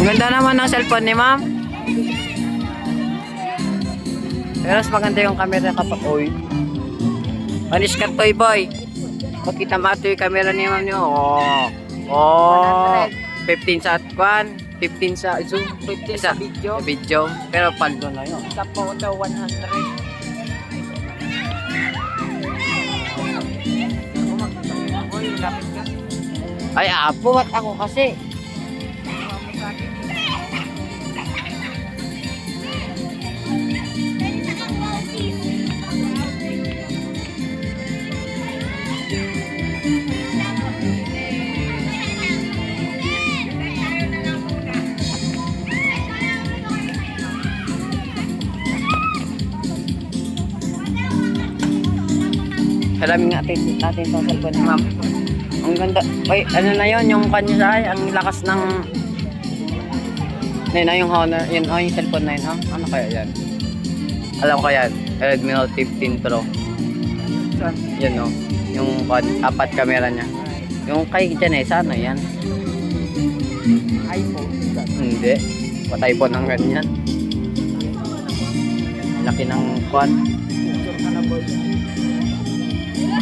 Ganda naman ng cellphone ni ma'am. Pero mas maganda yung camera kapag oy. Panis ka toy boy. Pakita mo ito yung camera ni ma'am niyo. Oh. 15 sa kwan. 15 sa zoom. 15 sa video. Video. Pero paldo na yun. Sa photo 100. Oy, lapit ka. Ay, abuhat ako kasi. Alamin natin itong cellphone ni ma'am. Ang ganda. Ay, ano na yon yung kanya sa ay, ang lakas ng na yung Honor, yun, yung cellphone na yun, ha? Ano kaya yan? Alam ko yan, Redmi Note 15 Pro. Yun, no? Yung apat camera niya. Yung kay Janessa, ano yan? iPhone. Hindi. Patay po ng ganyan. Laki ng kwan. Picture ka na boy.